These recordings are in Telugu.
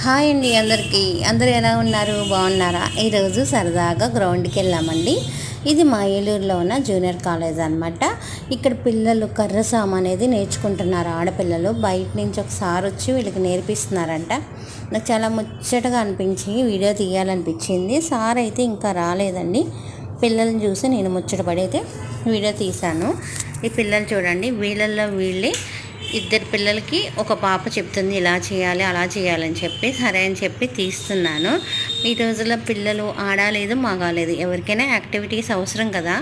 హాయ్ అండి అందరికీ. అందరూ ఎలా ఉన్నారు? బాగున్నారా? ఈరోజు సరదాగా గ్రౌండ్కి వెళ్ళామండి. ఇది మా ఏలూరులో ఉన్న జూనియర్ కాలేజ్ అనమాట. ఇక్కడ పిల్లలు కర్రసాము అనేది నేర్చుకుంటున్నారు. ఆడపిల్లలు బయట నుంచి ఒకసారి వచ్చి వీళ్ళకి నేర్పిస్తున్నారంట. నాకు చాలా ముచ్చటగా అనిపించి వీడియో తీయాలనిపించింది. సార్ అయితే ఇంకా రాలేదండి. పిల్లల్ని చూసి నేను ముచ్చటపడి అయితే వీడియో తీశాను. ఈ పిల్లలు చూడండి, వీళ్ళల్లో వీళ్ళే ఇద్దరు పిల్లలకి ఒక పాప చెప్తుంది ఇలా చేయాలి అలా చేయాలని చెప్పి, సరే అని చెప్పి తీస్తున్నాను. ఈ రోజుల్లో పిల్లలు ఆడాలేదు మగాలేదు, ఎవరికైనా యాక్టివిటీస్ అవసరం కదా.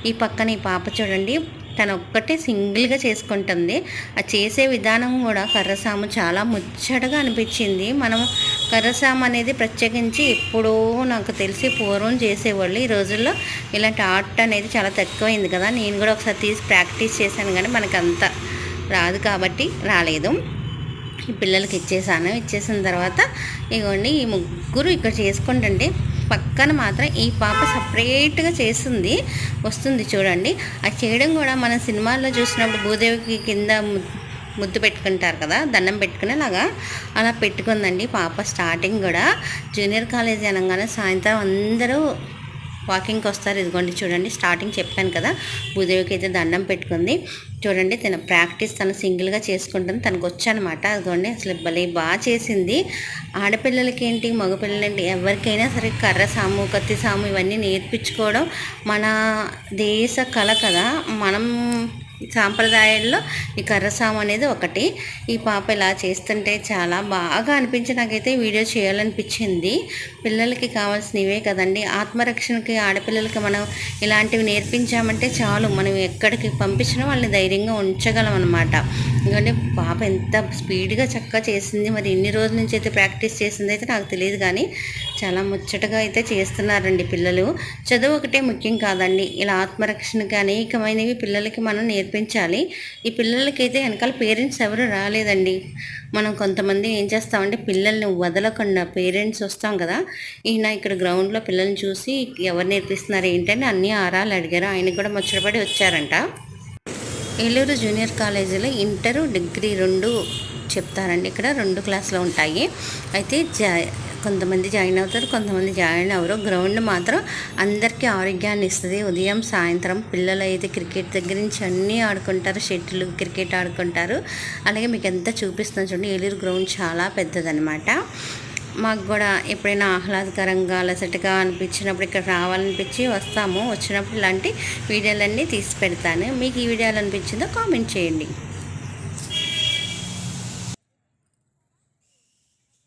ఈ పక్కన ఈ పాప చూడండి, తను ఒక్కటే సింగిల్గా చేసుకుంటుంది. ఆ చేసే విధానం కూడా కర్రసాము చాలా ముచ్చటగా అనిపించింది. మనం కర్రసాము అనేది ప్రత్యేకించి ఎప్పుడో నాకు తెలిసి పూర్వం చేసేవాళ్ళు. ఈ రోజుల్లో ఇలాంటి ఆర్ట్ అనేది చాలా తక్కువైంది కదా. నేను కూడా ఒకసారి తీసి ప్రాక్టీస్ చేశాను, కానీ మనకంత రాదు కాబట్టి రాలేదు. ఈ పిల్లలకి ఇచ్చేసిన తర్వాత ఇగోండి ఈ ముగ్గురు ఇక్కడ చేసుకుంటుంటే పక్కన మాత్రం ఈ పాప సపరేట్గా వస్తుంది చూడండి. అది చేయడం కూడా మన సినిమాల్లో చూసినప్పుడు భూదేవికి కింద ముద్దు పెట్టుకుంటారు కదా, దండం పెట్టుకునేలాగా అలా పెట్టుకుందండి పాప. స్టార్టింగ్ కూడా జూనియర్ కాలేజీ అనగానే సాయంత్రం అందరూ వాకింగ్కి వస్తారు. ఇదిగోండి చూడండి, స్టార్టింగ్ చెప్పాను కదా, భూదేవికి అయితే దండం పెట్టుకుంది. చూడండి తన ప్రాక్టీస్ తను సింగిల్గా చేసుకుంటుంది, తనకు వచ్చనమాట. అదిగోండి అసలు భలే బాగా చేసింది. ఆడపిల్లలకి ఏంటి మగపిల్లలేంటి ఎవరికైనా సరే కర్రసాము కత్తిసాము ఇవన్నీ నేర్పించుకోవడం మన దేశ కళ కదా. మనం సాంప్రదాయాల్లో ఈ కర్రసాము అనేది ఒకటి. ఈ పాప ఇలా చేస్తుంటే చాలా బాగా అనిపించి నాకైతే వీడియో చేయాలనిపించింది. పిల్లలకి కావాల్సినవి ఇవే కదండి. ఆత్మరక్షణకి ఆడపిల్లలకి మనం ఇలాంటివి నేర్పించామంటే చాలు, మనం ఎక్కడికి పంపించినా వాళ్ళని ధైర్యంగా ఉంచగలం అనమాట. ఎందుకంటే పాప ఎంత స్పీడ్గా చక్కగా చేసింది. మరి ఇన్ని రోజుల నుంచి అయితే ప్రాక్టీస్ చేసింది అయితే నాకు తెలియదు, కానీ చాలా ముచ్చటగా అయితే చేస్తున్నారండి పిల్లలు. చదువు ఒకటే ముఖ్యం కాదండి, ఇలా ఆత్మరక్షణకి అనేకమైనవి పిల్లలకి మనం నేర్పించాలి. ఈ పిల్లలకైతే వెనకాల పేరెంట్స్ ఎవరు రాలేదండి. మనం కొంతమంది ఏం చేస్తామంటే పిల్లల్ని వదలకుండా పేరెంట్స్ వస్తాం కదా. ఈయన ఇక్కడ గ్రౌండ్లో పిల్లల్ని చూసి ఎవరు నేర్పిస్తున్నారు ఏంటని అన్నీ ఆరాలు అడిగారు. ఆయనకు కూడా ముచ్చటపడి వచ్చారంట. ఏలూరు జూనియర్ కాలేజీలో ఇంటరు డిగ్రీ 2 చెప్తారండి. ఇక్కడ 2 క్లాసులు ఉంటాయి. అయితే కొంతమంది జాయిన్ అవుతారు, కొంతమంది జాయిన్ అవ్వరు. గ్రౌండ్ మాత్రం అందరికీ ఆరోగ్యాన్ని ఇస్తుంది. ఉదయం సాయంత్రం పిల్లలు అయితే క్రికెట్ దగ్గర నుంచి అన్నీ ఆడుకుంటారు, షటిల్ క్రికెట్ ఆడుకుంటారు. అలాగే మీకు ఎంత చూపిస్తున్నాను చూడండి, ఏలూరు గ్రౌండ్ చాలా పెద్దదనమాట. మాకు కూడా ఎప్పుడైనా ఆహ్లాదకరంగా అలసటగా అనిపించినప్పుడు ఇక్కడ రావాలనిపించి వస్తాము. వచ్చినప్పుడు ఇలాంటి వీడియోలన్నీ తీసి పెడతాను. మీకు ఈ వీడియోలు అనిపించిందో కామెంట్ చేయండి.